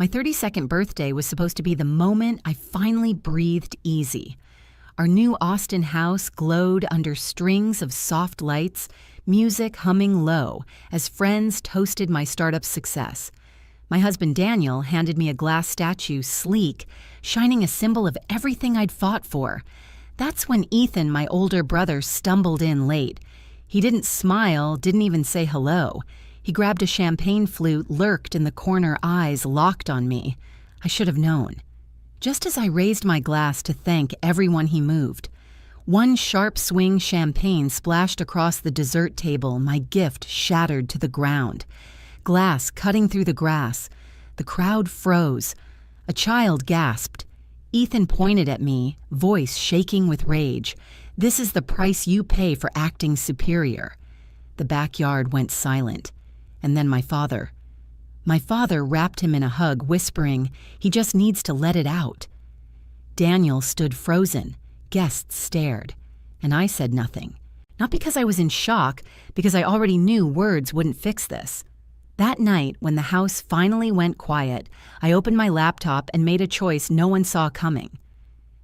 My 32nd birthday was supposed to be the moment I finally breathed easy. Our new Austin house glowed under strings of soft lights, music humming low as friends toasted my startup's success. My husband Daniel handed me a glass statue, sleek, shining a symbol of everything I'd fought for. That's when Ethan, my older brother, stumbled in late. He didn't smile, didn't even say hello. He grabbed a champagne flute, lurked in the corner, eyes locked on me. I should have known. Just as I raised my glass to thank everyone he moved, one sharp swing champagne splashed across the dessert table, my gift shattered to the ground. Glass cutting through the grass. The crowd froze. A child gasped. Ethan pointed at me, voice shaking with rage. "This is the price you pay for acting superior." The backyard went silent. And then my father. My father wrapped him in a hug, whispering, "He just needs to let it out." Daniel stood frozen. Guests stared. And I said nothing. Not because I was in shock, because I already knew words wouldn't fix this. That night, when the house finally went quiet, I opened my laptop and made a choice no one saw coming.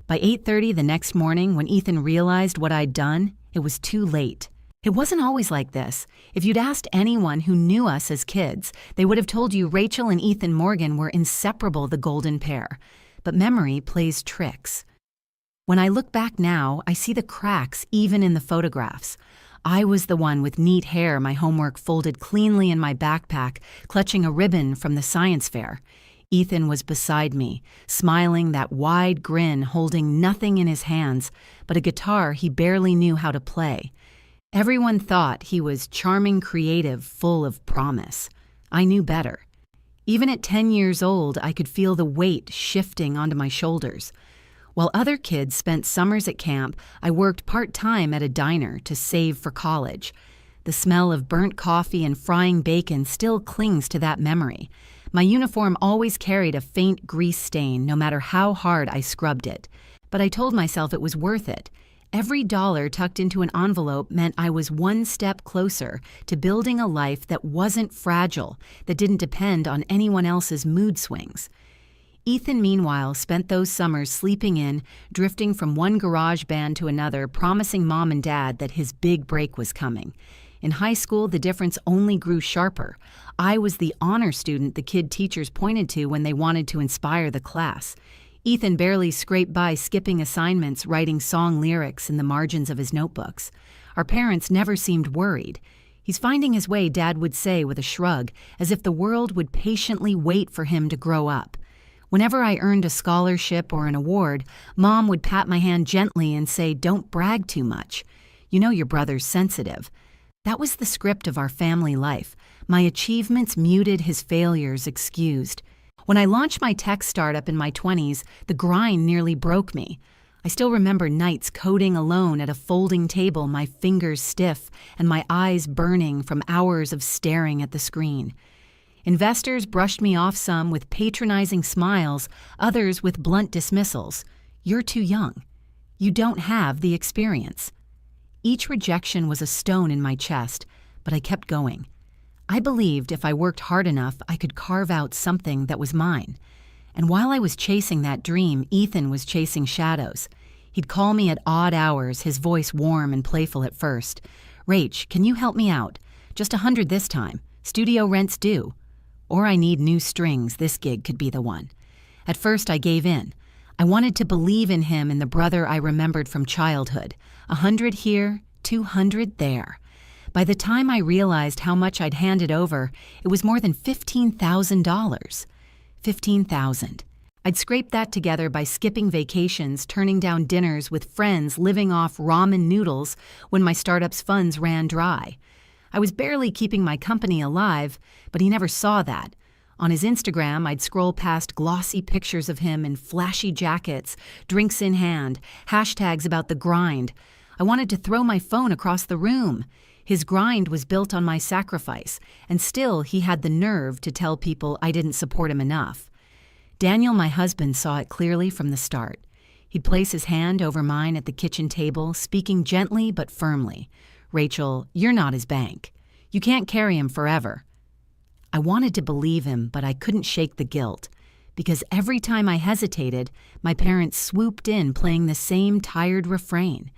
By 8:30 the next morning, when Ethan realized what I'd done, it was too late. It wasn't always like this. If you'd asked anyone who knew us as kids, they would have told you Rachel and Ethan Morgan were inseparable, the golden pair. But memory plays tricks. When I look back now, I see the cracks even in the photographs. I was the one with neat hair, my homework folded cleanly in my backpack, clutching a ribbon from the science fair. Ethan was beside me, smiling that wide grin, holding nothing in his hands but a guitar he barely knew how to play. Everyone thought he was charming, creative, full of promise. I knew better. Even at 10 years old, I could feel the weight shifting onto my shoulders. While other kids spent summers at camp, I worked part-time at a diner to save for college. The smell of burnt coffee and frying bacon still clings to that memory. My uniform always carried a faint grease stain, no matter how hard I scrubbed it. But I told myself it was worth it. Every dollar tucked into an envelope meant I was one step closer to building a life that wasn't fragile, that didn't depend on anyone else's mood swings. Ethan, meanwhile, spent those summers sleeping in, drifting from one garage band to another, promising mom and dad that his big break was coming. In high school, the difference only grew sharper. I was the honor student the kid teachers pointed to when they wanted to inspire the class. Ethan barely scraped by, skipping assignments, writing song lyrics in the margins of his notebooks. Our parents never seemed worried. "He's finding his way," Dad would say with a shrug, as if the world would patiently wait for him to grow up. Whenever I earned a scholarship or an award, Mom would pat my hand gently and say, "Don't brag too much. You know your brother's sensitive." That was the script of our family life. My achievements muted, his failures excused. When I launched my tech startup in my 20s, the grind nearly broke me. I still remember nights coding alone at a folding table, my fingers stiff and my eyes burning from hours of staring at the screen. Investors brushed me off, some with patronizing smiles, others with blunt dismissals. "You're too young. You don't have the experience." Each rejection was a stone in my chest, but I kept going. I believed if I worked hard enough, I could carve out something that was mine. And while I was chasing that dream, Ethan was chasing shadows. He'd call me at odd hours, his voice warm and playful at first. "Rach, can you help me out? Just 100 this time. Studio rent's due. Or I need new strings. This gig could be the one." At first, I gave in. I wanted to believe in him and the brother I remembered from childhood. 100 here, 200 there. By the time I realized how much I'd handed over, it was more than $15,000. $15,000. I'd scraped that together by skipping vacations, turning down dinners with friends, living off ramen noodles when my startup's funds ran dry. I was barely keeping my company alive, but he never saw that. On his Instagram, I'd scroll past glossy pictures of him in flashy jackets, drinks in hand, hashtags about the grind. I wanted to throw my phone across the room. His grind was built on my sacrifice, and still he had the nerve to tell people I didn't support him enough. Daniel, my husband, saw it clearly from the start. He'd place his hand over mine at the kitchen table, speaking gently but firmly. "Rachel, you're not his bank. You can't carry him forever." I wanted to believe him, but I couldn't shake the guilt. because every time I hesitated, my parents swooped in playing the same tired refrain.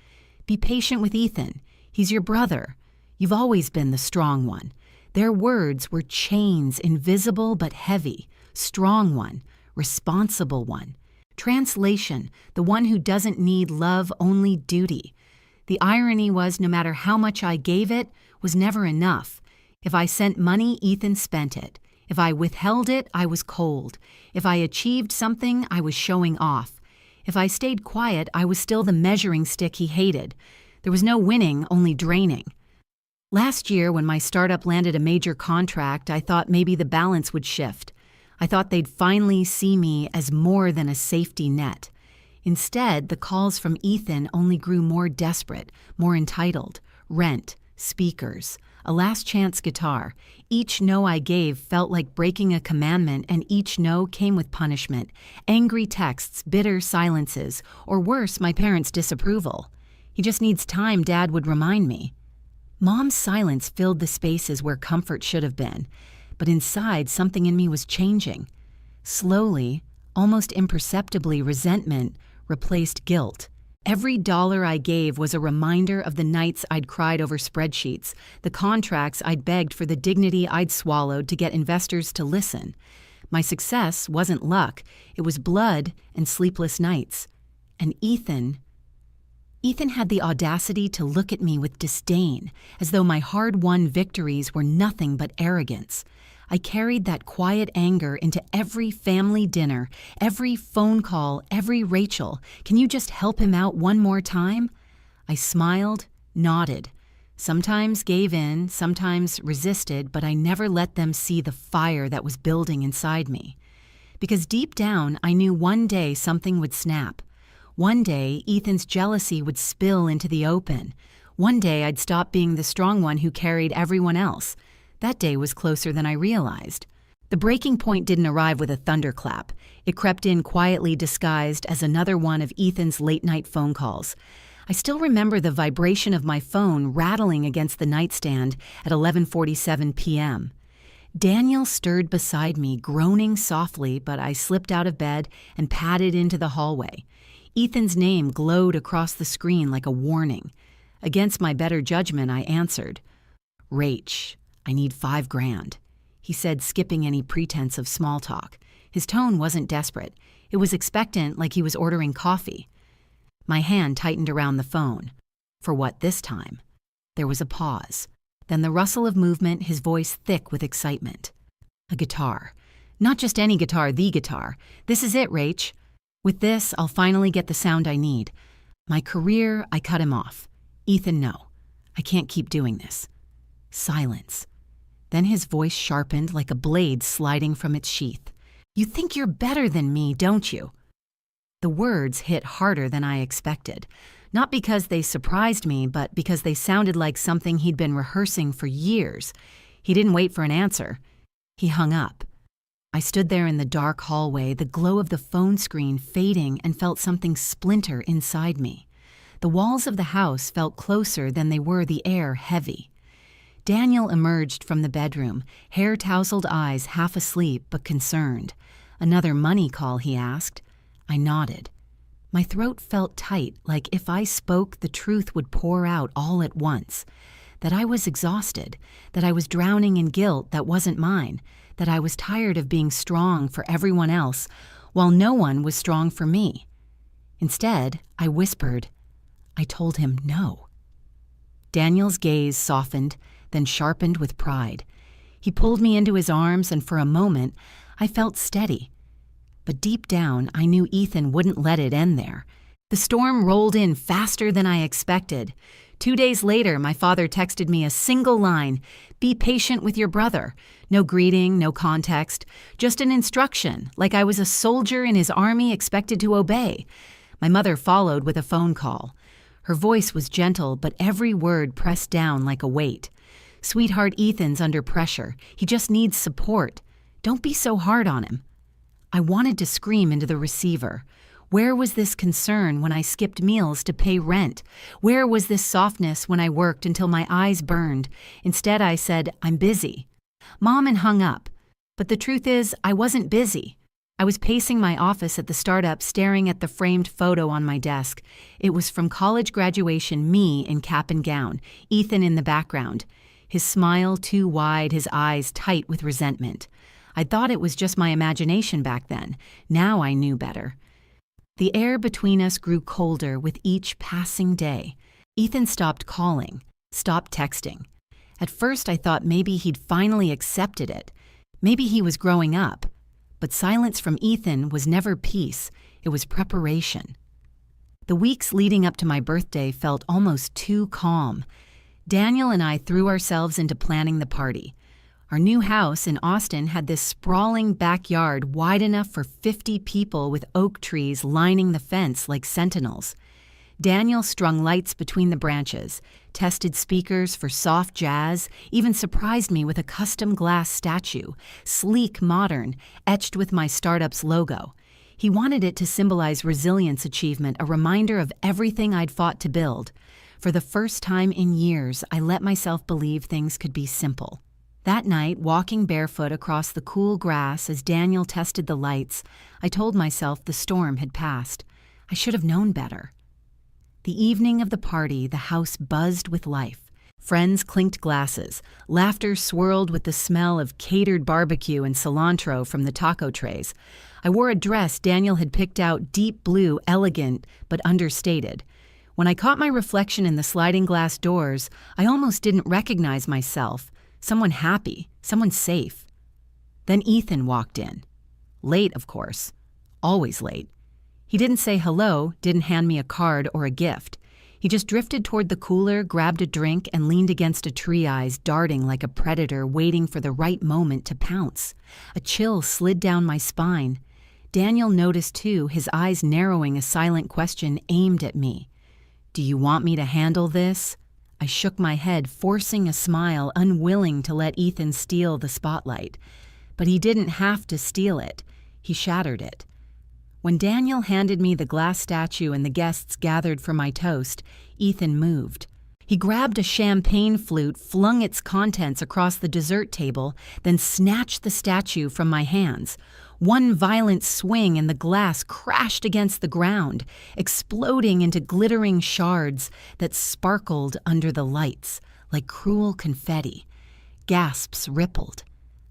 Be patient with Ethan. He's your brother. You've always been the strong one. Their words were chains, invisible but heavy. Strong one, responsible one. Translation, the one who doesn't need love, only duty. The irony was no matter how much I gave it, was never enough. If I sent money, Ethan spent it. If I withheld it, I was cold. If I achieved something, I was showing off. If I stayed quiet, I was still the measuring stick he hated. There was no winning, only draining. Last year, when my startup landed a major contract, I thought maybe the balance would shift. I thought they'd finally see me as more than a safety net. Instead, the calls from Ethan only grew more desperate, more entitled. Rent, speakers, a last chance guitar. Each no I gave felt like breaking a commandment, and each no came with punishment. Angry texts, bitter silences, or worse, my parents' disapproval. He just needs time, Dad would remind me. Mom's silence filled the spaces where comfort should have been, but inside something in me was changing. Slowly, almost imperceptibly, resentment replaced guilt. Every dollar I gave was a reminder of the nights I'd cried over spreadsheets, the contracts I'd begged for, the dignity I'd swallowed to get investors to listen. My success wasn't luck, it was blood and sleepless nights. And Ethan had the audacity to look at me with disdain, as though my hard-won victories were nothing but arrogance. I carried that quiet anger into every family dinner, every phone call, every Rachel, can you just help him out one more time? I smiled, nodded. Sometimes gave in, sometimes resisted, but I never let them see the fire that was building inside me. Because deep down, I knew one day something would snap. One day, Ethan's jealousy would spill into the open. One day, I'd stop being the strong one who carried everyone else. That day was closer than I realized. The breaking point didn't arrive with a thunderclap. It crept in quietly disguised as another one of Ethan's late-night phone calls. I still remember the vibration of my phone rattling against the nightstand at 11:47 p.m. Daniel stirred beside me, groaning softly, but I slipped out of bed and padded into the hallway. Ethan's name glowed across the screen like a warning. Against my better judgment, I answered. Rach, I need $5,000, he said, skipping any pretense of small talk. His tone wasn't desperate. It was expectant, like he was ordering coffee. My hand tightened around the phone. For what this time? There was a pause. Then the rustle of movement, his voice thick with excitement. A guitar. Not just any guitar, the guitar. This is it, Rach. With this, I'll finally get the sound I need. My career, I cut him off. Ethan, no. I can't keep doing this. Silence. Then his voice sharpened like a blade sliding from its sheath. You think you're better than me, don't you? The words hit harder than I expected. Not because they surprised me, but because they sounded like something he'd been rehearsing for years. He didn't wait for an answer. He hung up. I stood there in the dark hallway, the glow of the phone screen fading, and felt something splinter inside me. The walls of the house felt closer than they were, the air heavy. Daniel emerged from the bedroom, hair-tousled eyes half asleep but concerned. Another money call, he asked. I nodded. My throat felt tight, like if I spoke, the truth would pour out all at once. That I was exhausted, that I was drowning in guilt that wasn't mine, that I was tired of being strong for everyone else, while no one was strong for me. Instead, I whispered. I told him no. Daniel's gaze softened, then sharpened with pride. He pulled me into his arms, and for a moment, I felt steady. But deep down, I knew Ethan wouldn't let it end there. The storm rolled in faster than I expected. 2 days later, my father texted me a single line, "Be patient with your brother." No greeting, no context, just an instruction, like I was a soldier in his army expected to obey. My mother followed with a phone call. Her voice was gentle, but every word pressed down like a weight. Sweetheart, Ethan's under pressure. He just needs support. Don't be so hard on him. I wanted to scream into the receiver. Where was this concern when I skipped meals to pay rent? Where was this softness when I worked until my eyes burned? Instead, I said, I'm busy. Mom, and hung up. But the truth is, I wasn't busy. I was pacing my office at the startup, staring at the framed photo on my desk. It was from college graduation, me in cap and gown, Ethan in the background. His smile too wide, his eyes tight with resentment. I thought it was just my imagination back then. Now I knew better. The air between us grew colder with each passing day. Ethan stopped calling, stopped texting. At first I thought maybe he'd finally accepted it. Maybe he was growing up. But silence from Ethan was never peace, it was preparation. The weeks leading up to my birthday felt almost too calm. Daniel and I threw ourselves into planning the party. Our new house in Austin had this sprawling backyard wide enough for 50 people with oak trees lining the fence like sentinels. Daniel strung lights between the branches, tested speakers for soft jazz, even surprised me with a custom glass statue, sleek, modern, etched with my startup's logo. He wanted it to symbolize resilience achievement, a reminder of everything I'd fought to build. For the first time in years, I let myself believe things could be simple. That night, walking barefoot across the cool grass as Daniel tested the lights, I told myself the storm had passed. I should have known better. The evening of the party, the house buzzed with life. Friends clinked glasses. Laughter swirled with the smell of catered barbecue and cilantro from the taco trays. I wore a dress Daniel had picked out, deep blue, elegant, but understated. When I caught my reflection in the sliding glass doors, I almost didn't recognize myself. Someone happy, someone safe. Then Ethan walked in. Late, of course. Always late. He didn't say hello, didn't hand me a card or a gift. He just drifted toward the cooler, grabbed a drink, and leaned against a tree, eyes darting like a predator waiting for the right moment to pounce. A chill slid down my spine. Daniel noticed too, his eyes narrowing, a silent question aimed at me. "Do you want me to handle this?" I shook my head, forcing a smile, unwilling to let Ethan steal the spotlight. But he didn't have to steal it. He shattered it. When Daniel handed me the glass statue and the guests gathered for my toast, Ethan moved. He grabbed a champagne flute, flung its contents across the dessert table, then snatched the statue from my hands. One violent swing and the glass crashed against the ground, exploding into glittering shards that sparkled under the lights like cruel confetti. Gasps rippled.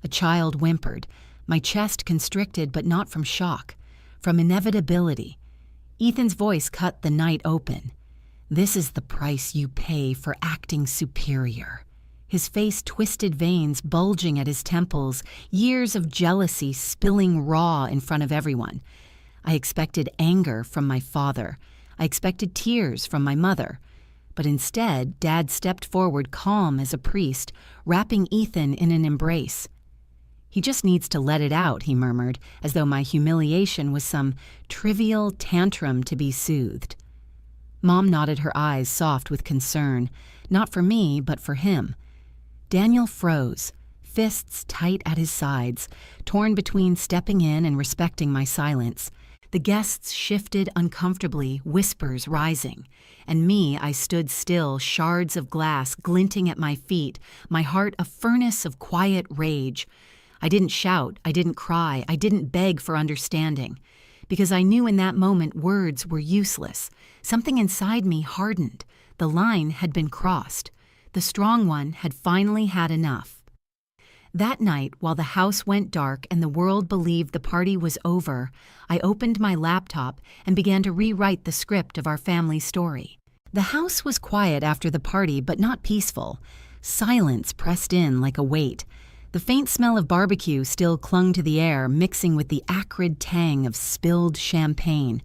A child whimpered, my chest constricted, but not from shock. From inevitability. Ethan's voice cut the night open. "This is the price you pay for acting superior." His face twisted, veins bulging at his temples, years of jealousy spilling raw in front of everyone. I expected anger from my father. I expected tears from my mother. But instead, Dad stepped forward calm as a priest, wrapping Ethan in an embrace. "He just needs to let it out," he murmured, as though my humiliation was some trivial tantrum to be soothed. Mom nodded her eyes soft with concern, not for me, but for him. Daniel froze, fists tight at his sides, torn between stepping in and respecting my silence. The guests shifted uncomfortably, whispers rising. And me, I stood still, shards of glass glinting at my feet, my heart a furnace of quiet rage. I didn't shout, I didn't cry, I didn't beg for understanding. Because I knew in that moment words were useless. Something inside me hardened. The line had been crossed. The strong one had finally had enough. That night, while the house went dark and the world believed the party was over, I opened my laptop and began to rewrite the script of our family story. The house was quiet after the party, but not peaceful. Silence pressed in like a weight. The faint smell of barbecue still clung to the air, mixing with the acrid tang of spilled champagne.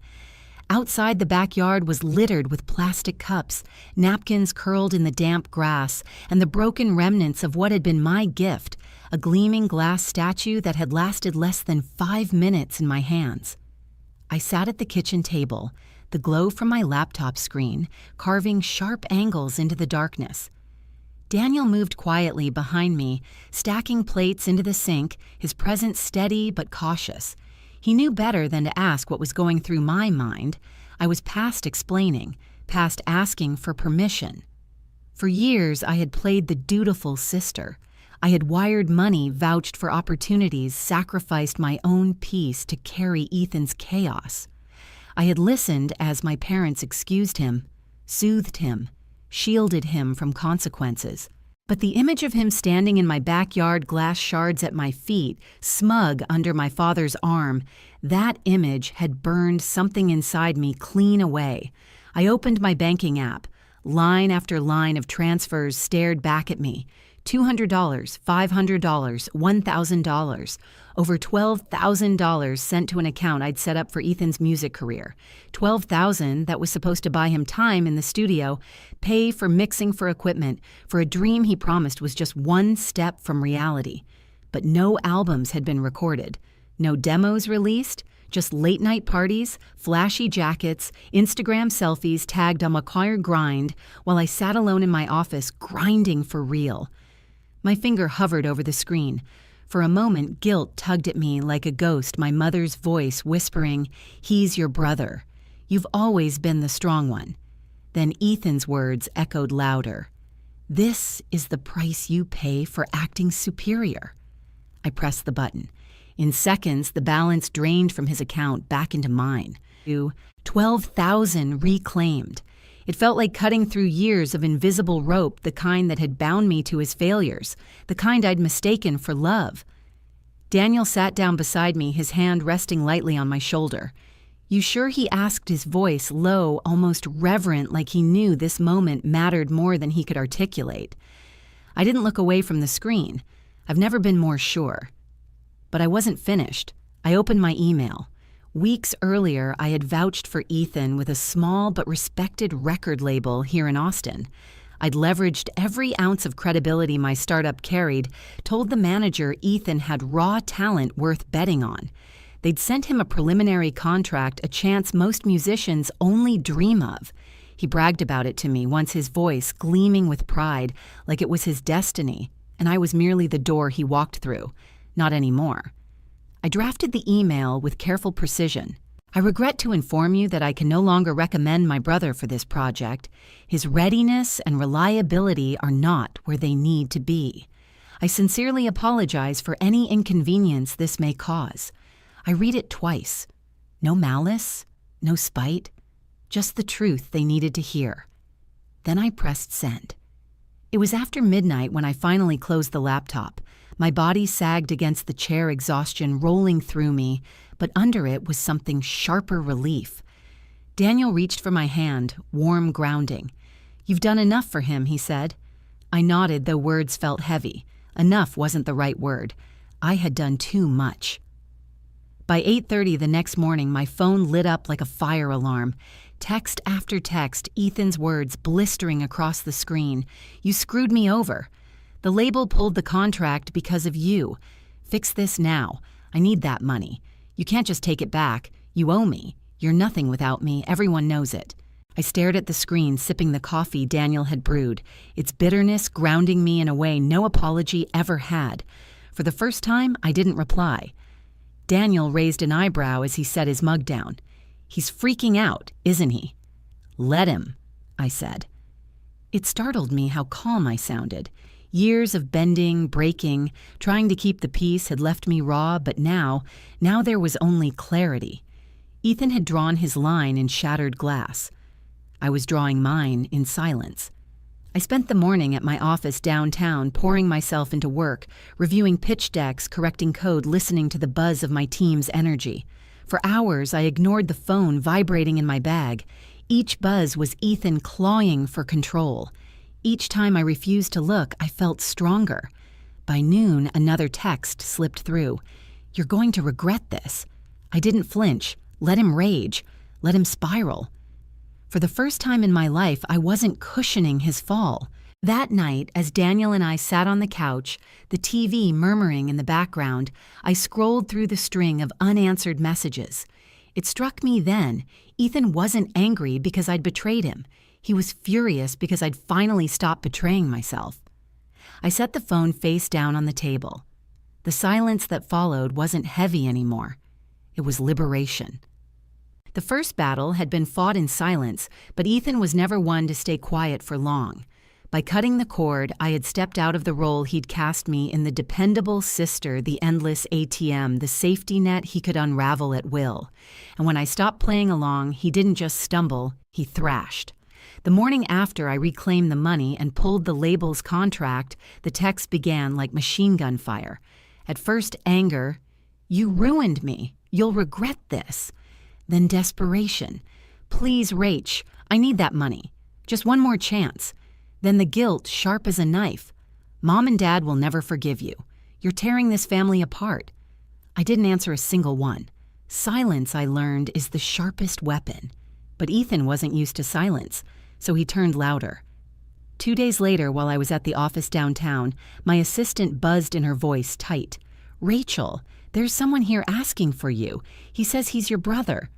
Outside, the backyard was littered with plastic cups, napkins curled in the damp grass, and the broken remnants of what had been my gift, a gleaming glass statue that had lasted less than 5 minutes in my hands. I sat at the kitchen table, the glow from my laptop screen carving sharp angles into the darkness. Daniel moved quietly behind me, stacking plates into the sink, his presence steady but cautious. He knew better than to ask what was going through my mind. I was past explaining, past asking for permission. For years, I had played the dutiful sister. I had wired money, vouched for opportunities, sacrificed my own peace to carry Ethan's chaos. I had listened as my parents excused him, soothed him, shielded him from consequences. But the image of him standing in my backyard, glass shards at my feet, smug under my father's arm, that image had burned something inside me clean away. I opened my banking app. Line after line of transfers stared back at me. $200, $500, $1,000. Over $12,000 sent to an account I'd set up for Ethan's music career. $12,000 that was supposed to buy him time in the studio, pay for mixing for equipment, for a dream he promised was just one step from reality. But no albums had been recorded, no demos released, just late-night parties, flashy jackets, Instagram selfies tagged on McQuire Grind while I sat alone in my office grinding for real. My finger hovered over the screen. For a moment, guilt tugged at me like a ghost, my mother's voice whispering, "He's your brother. You've always been the strong one." Then Ethan's words echoed louder. "This is the price you pay for acting superior." I pressed the button. In seconds, the balance drained from his account back into mine. 12,000 reclaimed. It felt like cutting through years of invisible rope, the kind that had bound me to his failures, the kind I'd mistaken for love. Daniel sat down beside me, his hand resting lightly on my shoulder. "You sure?" he asked, his voice low, almost reverent, like he knew this moment mattered more than he could articulate. I didn't look away from the screen. I've never been more sure. But I wasn't finished. I opened my email. Weeks earlier, I had vouched for Ethan with a small but respected record label here in Austin. I'd leveraged every ounce of credibility my startup carried, told the manager Ethan had raw talent worth betting on. They'd sent him a preliminary contract, a chance most musicians only dream of. He bragged about it to me, once his voice gleaming with pride, like it was his destiny, and I was merely the door he walked through. Not anymore. I drafted the email with careful precision. "I regret to inform you that I can no longer recommend my brother for this project. His readiness and reliability are not where they need to be. I sincerely apologize for any inconvenience this may cause." I read it twice. No malice, no spite, just the truth they needed to hear. Then I pressed send. It was after midnight when I finally closed the laptop. My body sagged against the chair, exhaustion rolling through me, but under it was something sharper relief. Daniel reached for my hand, warm grounding. "You've done enough for him," he said. I nodded, though words felt heavy. Enough wasn't the right word. I had done too much. By 8:30 the next morning, my phone lit up like a fire alarm. Text after text, Ethan's words blistering across the screen. "You screwed me over. The label pulled the contract because of you. Fix this now. I need that money. You can't just take it back. You owe me. You're nothing without me. Everyone knows it." I stared at the screen, sipping the coffee Daniel had brewed, its bitterness grounding me in a way no apology ever had. For the first time, I didn't reply. Daniel raised an eyebrow as he set his mug down. "He's freaking out, isn't he?" "Let him," I said. It startled me how calm I sounded. Years of bending, breaking, trying to keep the peace had left me raw, but now there was only clarity. Ethan had drawn his line in shattered glass. I was drawing mine in silence. I spent the morning at my office downtown, pouring myself into work, reviewing pitch decks, correcting code, listening to the buzz of my team's energy. For hours, I ignored the phone vibrating in my bag. Each buzz was Ethan clawing for control. Each time I refused to look, I felt stronger. By noon, another text slipped through. "You're going to regret this." I didn't flinch. Let him rage. Let him spiral. For the first time in my life, I wasn't cushioning his fall. That night, as Daniel and I sat on the couch, the TV murmuring in the background, I scrolled through the string of unanswered messages. It struck me then, Ethan wasn't angry because I'd betrayed him. He was furious because I'd finally stopped betraying myself. I set the phone face down on the table. The silence that followed wasn't heavy anymore. It was liberation. The first battle had been fought in silence, but Ethan was never one to stay quiet for long. By cutting the cord, I had stepped out of the role he'd cast me in the dependable sister, the endless ATM, the safety net he could unravel at will. And when I stopped playing along, he didn't just stumble, he thrashed. The morning after I reclaimed the money and pulled the label's contract, the text began like machine gun fire. At first, anger. "You ruined me. You'll regret this." Then desperation. "Please, Rach, I need that money. Just one more chance." Then the guilt, sharp as a knife. "Mom and Dad will never forgive you. You're tearing this family apart." I didn't answer a single one. Silence, I learned, is the sharpest weapon. But Ethan wasn't used to silence, so he turned louder. 2 days later, while I was at the office downtown, my assistant buzzed in her voice tight. "Rachel, there's someone here asking for you. He says he's your brother."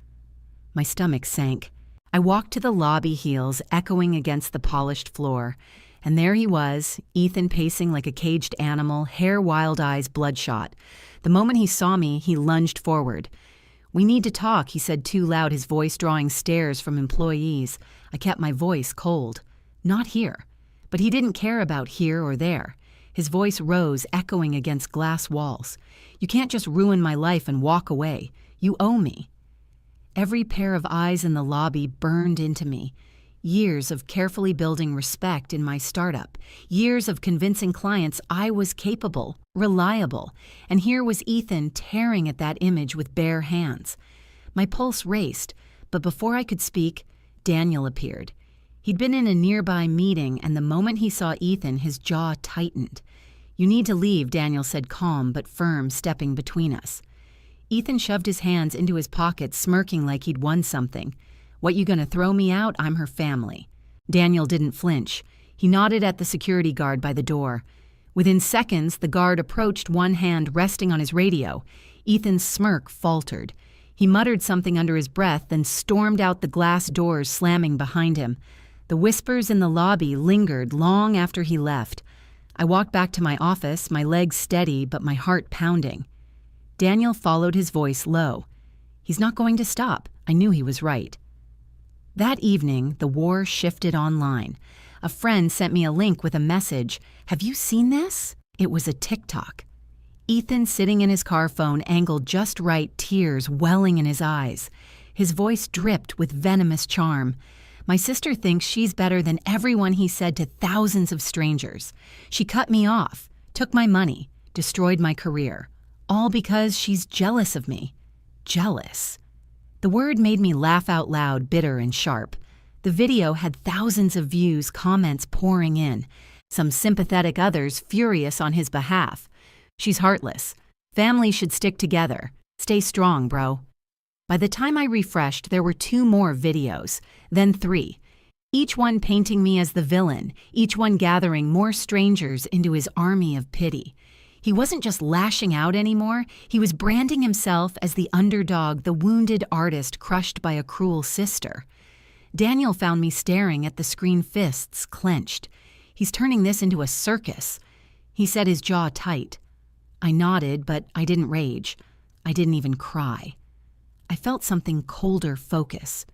My stomach sank. I walked to the lobby, heels echoing against the polished floor, and there he was, Ethan pacing like a caged animal, hair, wild eyes, bloodshot. The moment he saw me, he lunged forward. "We need to talk," he said too loud, his voice drawing stares from employees. I kept my voice cold. "Not here." But he didn't care about here or there. His voice rose, echoing against glass walls. "You can't just ruin my life and walk away. You owe me." Every pair of eyes in the lobby burned into me. Years of carefully building respect in my startup. Years of convincing clients I was capable, reliable. And here was Ethan tearing at that image with bare hands. My pulse raced, but before I could speak, Daniel appeared. He'd been in a nearby meeting, and the moment he saw Ethan, his jaw tightened. "You need to leave," Daniel said, calm but firm, stepping between us. Ethan shoved his hands into his pockets, smirking like he'd won something. "What, you gonna throw me out? I'm her family." Daniel didn't flinch. He nodded at the security guard by the door. Within seconds, the guard approached, one hand resting on his radio. Ethan's smirk faltered. He muttered something under his breath, then stormed out the glass doors, slamming behind him. The whispers in the lobby lingered long after he left. I walked back to my office, my legs steady but my heart pounding. Daniel followed his voice low. "He's not going to stop." I knew he was right. That evening, the war shifted online. A friend sent me a link with a message. "Have you seen this?" It was a TikTok. Ethan sitting in his car phone, angled just right, tears welling in his eyes. His voice dripped with venomous charm. "My sister thinks she's better than everyone," he said to thousands of strangers. "She cut me off, took my money, destroyed my career. All because she's jealous of me." Jealous. The word made me laugh out loud, bitter and sharp. The video had thousands of views, comments pouring in. Some sympathetic, others furious on his behalf. "She's heartless. Families should stick together. Stay strong, bro." By the time I refreshed, there were 2 more videos, then 3. Each one painting me as the villain, each one gathering more strangers into his army of pity. He wasn't just lashing out anymore, he was branding himself as the underdog, the wounded artist crushed by a cruel sister. Daniel found me staring at the screen, fists clenched. "He's turning this into a circus." He said, his jaw tight. I nodded, but I didn't rage. I didn't even cry. I felt something colder focus,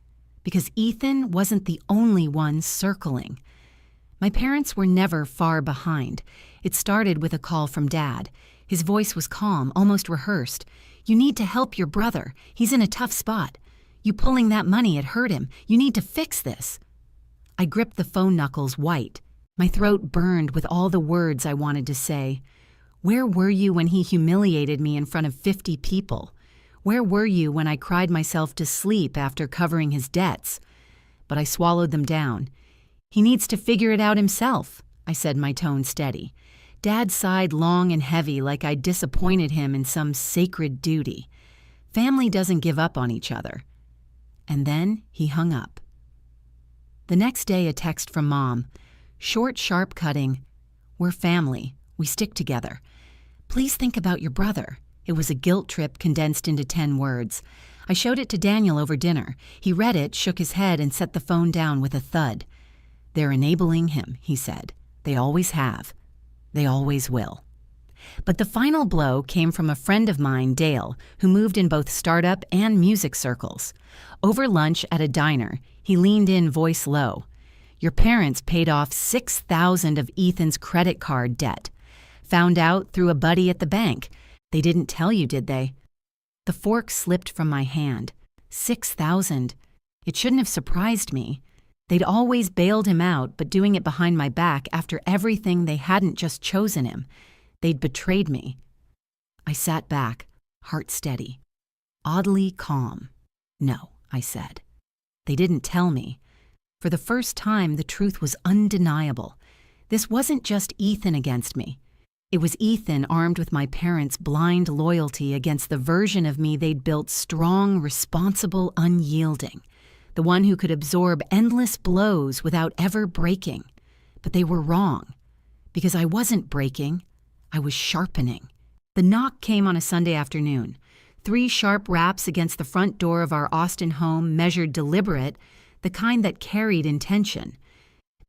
because Ethan wasn't the only one circling. My parents were never far behind. It started with a call from Dad. His voice was calm, almost rehearsed. "You need to help your brother. He's in a tough spot. You pulling that money, it hurt him. You need to fix this." I gripped the phone knuckles white. My throat burned with all the words I wanted to say. Where were you when he humiliated me in front of 50 people? Where were you when I cried myself to sleep after covering his debts? But I swallowed them down. "He needs to figure it out himself," I said, my tone steady. Dad sighed long and heavy, like I'd disappointed him in some sacred duty. Family doesn't give up on each other. And then he hung up. The next day, a text from Mom. Short, sharp cutting. "We're family. We stick together. Please think about your brother." It was a guilt trip condensed into 10 words. I showed it to Daniel over dinner. He read it, shook his head, and set the phone down with a thud. "They're enabling him," he said. "They always have. They always will." But the final blow came from a friend of mine, Dale, who moved in both startup and music circles. Over lunch at a diner, he leaned in, voice low. Your parents paid off $6,000 of Ethan's credit card debt. Found out through a buddy at the bank. They didn't tell you, did they? The fork slipped from my hand. $6,000. It shouldn't have surprised me. They'd always bailed him out, but doing it behind my back after everything they hadn't just chosen him. They'd betrayed me. I sat back, heart steady, oddly calm. No, I said. They didn't tell me. For the first time, the truth was undeniable. This wasn't just Ethan against me. It was Ethan armed with my parents' blind loyalty against the version of me they'd built strong, responsible, unyielding. The one who could absorb endless blows without ever breaking. But they were wrong. Because I wasn't breaking, I was sharpening. The knock came on a Sunday afternoon. 3 sharp raps against the front door of our Austin home, measured deliberate, the kind that carried intention.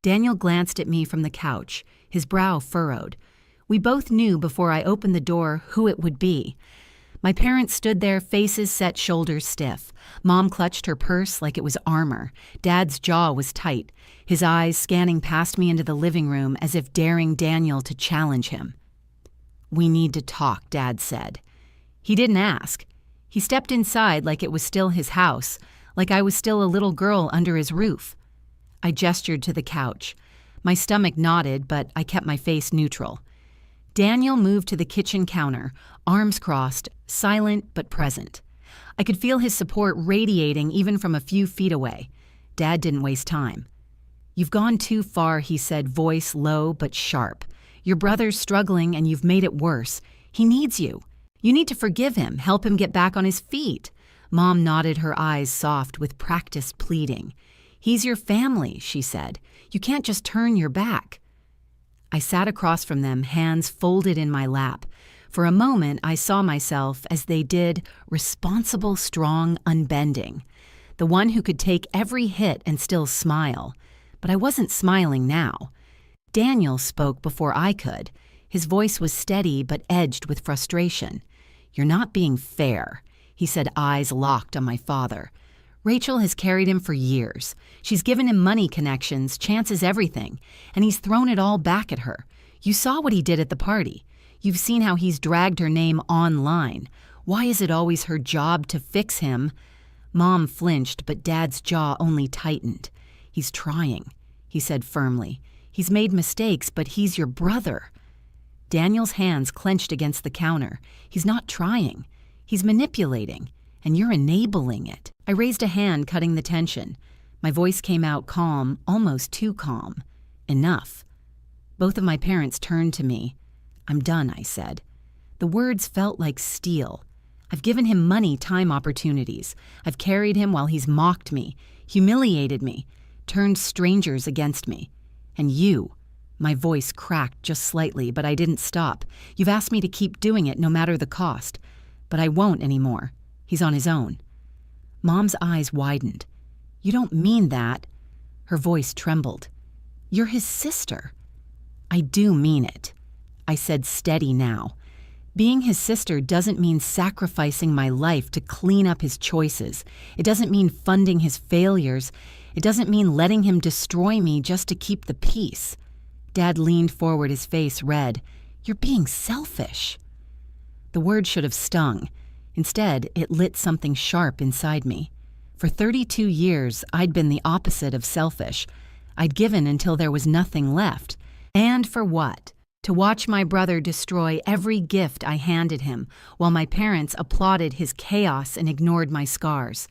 Daniel glanced at me from the couch, his brow furrowed. We both knew before I opened the door who it would be. My parents stood there, faces set, shoulders stiff. Mom clutched her purse like it was armor. Dad's jaw was tight, his eyes scanning past me into the living room as if daring Daniel to challenge him. "We need to talk," Dad said. He didn't ask. He stepped inside like it was still his house, like I was still a little girl under his roof. I gestured to the couch. My stomach knotted, but I kept my face neutral. Daniel moved to the kitchen counter, arms crossed, silent but present. I could feel his support radiating even from a few feet away. Dad didn't waste time. "You've gone too far," he said, voice low but sharp. "Your brother's struggling and you've made it worse. He needs you. You need to forgive him, help him get back on his feet." Mom nodded, her eyes soft with practiced pleading. "He's your family," she said. "You can't just turn your back." I sat across from them, hands folded in my lap. For a moment, I saw myself as they did, responsible, strong, unbending. The one who could take every hit and still smile. But I wasn't smiling now. Daniel spoke before I could. His voice was steady but edged with frustration. "You're not being fair," he said, eyes locked on my father. "Rachel has carried him for years. She's given him money connections, chances, everything, and he's thrown it all back at her. You saw what he did at the party. You've seen how he's dragged her name online. Why is it always her job to fix him?" Mom flinched, but Dad's jaw only tightened. "He's trying," he said firmly. "He's made mistakes, but he's your brother." Daniel's hands clenched against the counter. "He's not trying. He's manipulating, and you're enabling it." I raised a hand, cutting the tension. My voice came out calm, almost too calm. "Enough." Both of my parents turned to me. "I'm done," I said. The words felt like steel. I've given him money, time, opportunities. I've carried him while he's mocked me, humiliated me, turned strangers against me. And you, my voice cracked just slightly, but I didn't stop. You've asked me to keep doing it no matter the cost. But I won't anymore. He's on his own. Mom's eyes widened. "You don't mean that." Her voice trembled. "You're his sister." "I do mean it," I said, steady now. "Being his sister doesn't mean sacrificing my life to clean up his choices. It doesn't mean funding his failures. It doesn't mean letting him destroy me just to keep the peace." Dad leaned forward, his face red. "You're being selfish." The word should have stung. Instead, it lit something sharp inside me. For 32 years, I'd been the opposite of selfish. I'd given until there was nothing left. And for what? To watch my brother destroy every gift I handed him, while my parents applauded his chaos and ignored my scars.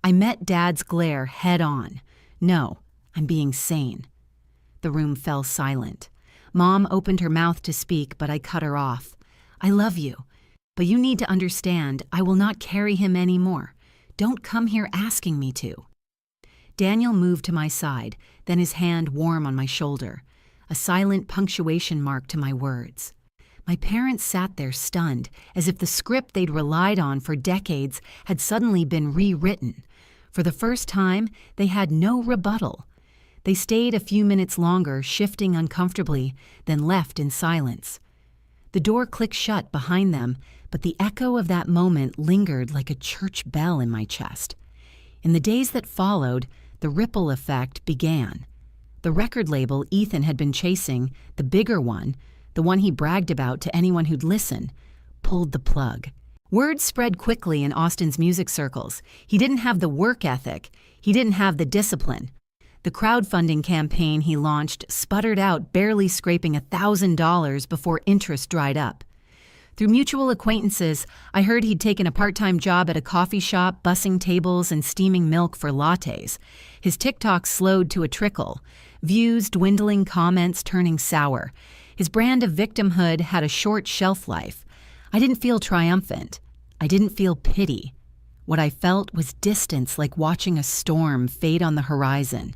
I met Dad's glare head on. "No, I'm being sane." The room fell silent. Mom opened her mouth to speak, but I cut her off. "I love you. But you need to understand, I will not carry him anymore. Don't come here asking me to." Daniel moved to my side, then his hand warm on my shoulder, a silent punctuation mark to my words. My parents sat there stunned, as if the script they'd relied on for decades had suddenly been rewritten. For the first time, they had no rebuttal. They stayed a few minutes longer, shifting uncomfortably, then left in silence. The door clicked shut behind them, but the echo of that moment lingered like a church bell in my chest. In the days that followed, the ripple effect began. The record label Ethan had been chasing, the bigger one, the one he bragged about to anyone who'd listen, pulled the plug. Word spread quickly in Austin's music circles. He didn't have the work ethic. He didn't have the discipline. The crowdfunding campaign he launched sputtered out, barely scraping $1,000 before interest dried up. Through mutual acquaintances, I heard he'd taken a part-time job at a coffee shop, bussing tables and steaming milk for lattes. His TikTok slowed to a trickle, views dwindling, comments turning sour. His brand of victimhood had a short shelf life. I didn't feel triumphant. I didn't feel pity. What I felt was distance, like watching a storm fade on the horizon.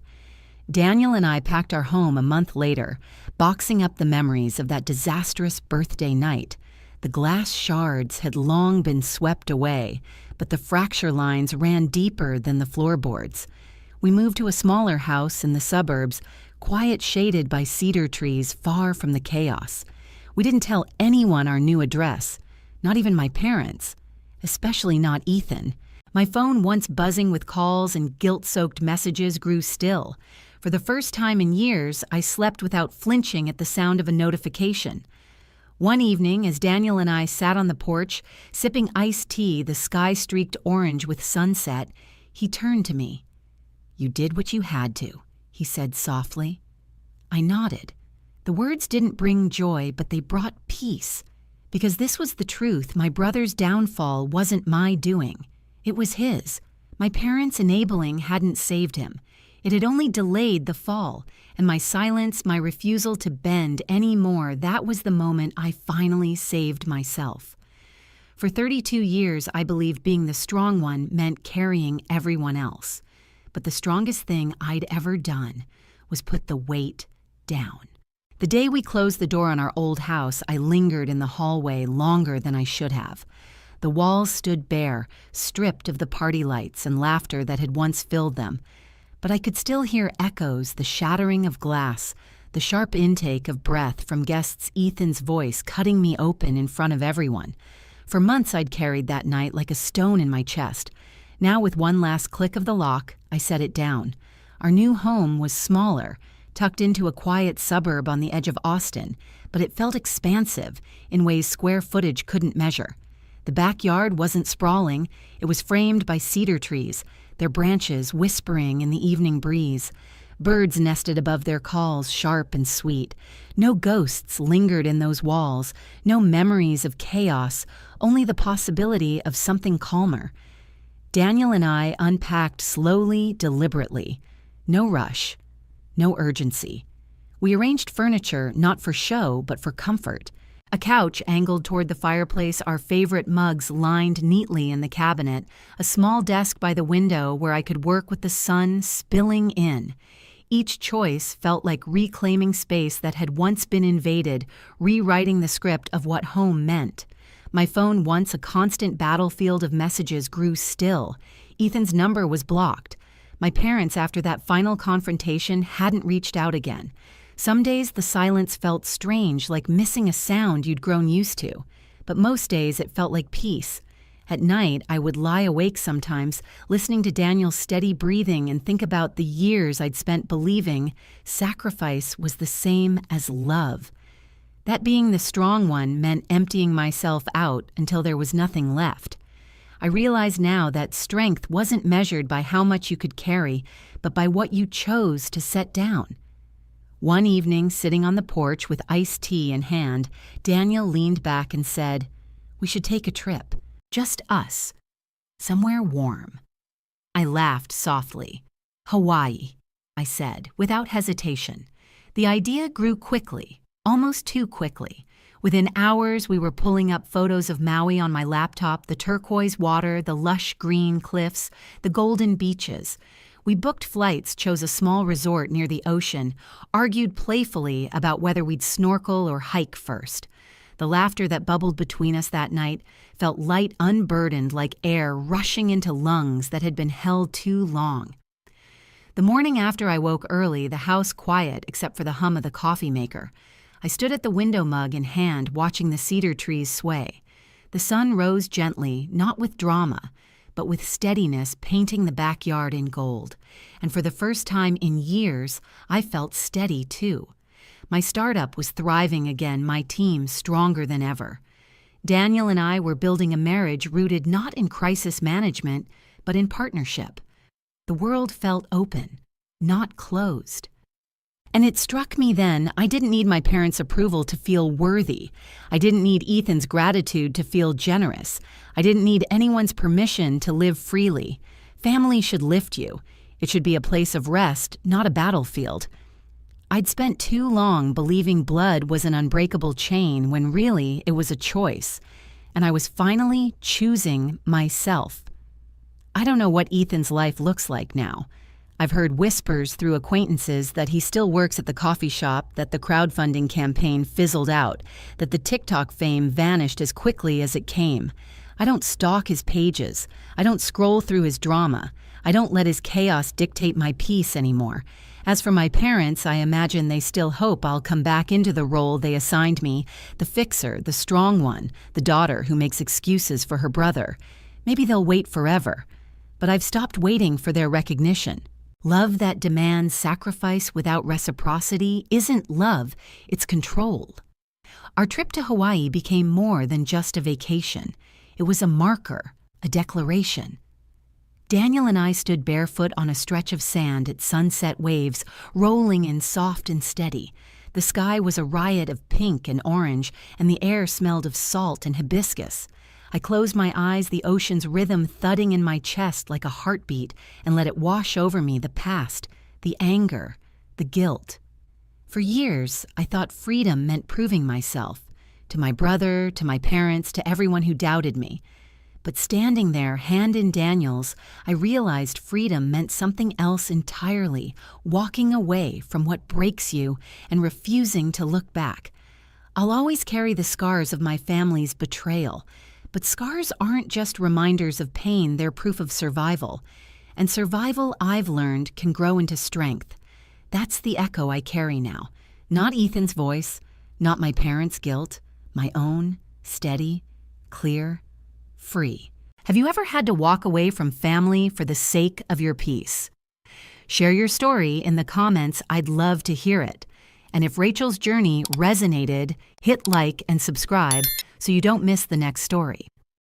Daniel and I packed our home a month later, boxing up the memories of that disastrous birthday night. The glass shards had long been swept away, but the fracture lines ran deeper than the floorboards. We moved to a smaller house in the suburbs, quiet, shaded by cedar trees, far from the chaos. We didn't tell anyone our new address, not even my parents, especially not Ethan. My phone, once buzzing with calls and guilt-soaked messages, grew still. For the first time in years, I slept without flinching at the sound of a notification. One evening, as Daniel and I sat on the porch, sipping iced tea, the sky streaked orange with sunset, he turned to me. "You did what you had to," he said softly. I nodded. The words didn't bring joy, but they brought peace. Because this was the truth, my brother's downfall wasn't my doing. It was his. My parents' enabling hadn't saved him. It had only delayed the fall, and my silence, my refusal to bend any more, that was the moment I finally saved myself. For 32 years, I believed being the strong one meant carrying everyone else. But the strongest thing I'd ever done was put the weight down. The day we closed the door on our old house, I lingered in the hallway longer than I should have. The walls stood bare, stripped of the party lights and laughter that had once filled them. But I could still hear echoes, the shattering of glass, the sharp intake of breath from guests' Ethan's voice cutting me open in front of everyone. For months I'd carried that night like a stone in my chest. Now, with one last click of the lock, I set it down. Our new home was smaller, tucked into a quiet suburb on the edge of Austin, but it felt expansive in ways square footage couldn't measure. The backyard wasn't sprawling. It was framed by cedar trees, their branches whispering in the evening breeze. Birds nested above their calls, sharp and sweet. No ghosts lingered in those walls, no memories of chaos, only the possibility of something calmer. Daniel and I unpacked slowly, deliberately. No rush. No urgency. We arranged furniture not for show, but for comfort. A couch angled toward the fireplace, our favorite mugs lined neatly in the cabinet, a small desk by the window where I could work with the sun spilling in. Each choice felt like reclaiming space that had once been invaded, rewriting the script of what home meant. My phone, once a constant battlefield of messages, grew still. Ethan's number was blocked. My parents, after that final confrontation, hadn't reached out again. Some days the silence felt strange, like missing a sound you'd grown used to. But most days it felt like peace. At night, I would lie awake sometimes, listening to Daniel's steady breathing and think about the years I'd spent believing sacrifice was the same as love. That being the strong one meant emptying myself out until there was nothing left. I realize now that strength wasn't measured by how much you could carry, but by what you chose to set down. One evening, sitting on the porch with iced tea in hand, Daniel leaned back and said, "We should take a trip. Just us. Somewhere warm." I laughed softly. "Hawaii," I said, without hesitation. The idea grew quickly, almost too quickly. Within hours, we were pulling up photos of Maui on my laptop, the turquoise water, the lush green cliffs, the golden beaches. We booked flights, chose a small resort near the ocean, argued playfully about whether we'd snorkel or hike first. The laughter that bubbled between us that night felt light, unburdened, like air rushing into lungs that had been held too long. The morning after I woke early, the house quiet except for the hum of the coffee maker. I stood at the window mug in hand, watching the cedar trees sway. The sun rose gently, not with drama, but with steadiness painting the backyard in gold. And for the first time in years, I felt steady too. My startup was thriving again, my team stronger than ever. Daniel and I were building a marriage rooted not in crisis management, but in partnership. The world felt open, not closed. And it struck me then I didn't need my parents' approval to feel worthy. I didn't need Ethan's gratitude to feel generous. I didn't need anyone's permission to live freely. Family should lift you. It should be a place of rest, not a battlefield. I'd spent too long believing blood was an unbreakable chain when really it was a choice. And I was finally choosing myself. I don't know what Ethan's life looks like now. I've heard whispers through acquaintances that he still works at the coffee shop, that the crowdfunding campaign fizzled out, that the TikTok fame vanished as quickly as it came. I don't stalk his pages. I don't scroll through his drama. I don't let his chaos dictate my peace anymore. As for my parents, I imagine they still hope I'll come back into the role they assigned me, the fixer, the strong one, the daughter who makes excuses for her brother. Maybe they'll wait forever. But I've stopped waiting for their recognition. Love that demands sacrifice without reciprocity isn't love, it's control. Our trip to Hawaii became more than just a vacation. It was a marker, a declaration. Daniel and I stood barefoot on a stretch of sand at sunset waves, rolling in soft and steady. The sky was a riot of pink and orange, and the air smelled of salt and hibiscus. I closed my eyes, the ocean's rhythm thudding in my chest like a heartbeat, and let it wash over me, the past, the anger, the guilt. For years, I thought freedom meant proving myself, to my brother, to my parents, to everyone who doubted me. But standing there, hand in Daniel's, I realized freedom meant something else entirely, walking away from what breaks you and refusing to look back. I'll always carry the scars of my family's betrayal. But scars aren't just reminders of pain, they're proof of survival. And survival, I've learned, can grow into strength. That's the echo I carry now. Not Ethan's voice, not my parents' guilt, my own, steady, clear, free. Have you ever had to walk away from family for the sake of your peace? Share your story in the comments. I'd love to hear it. And if Rachel's journey resonated, hit like and subscribe so you don't miss the next story.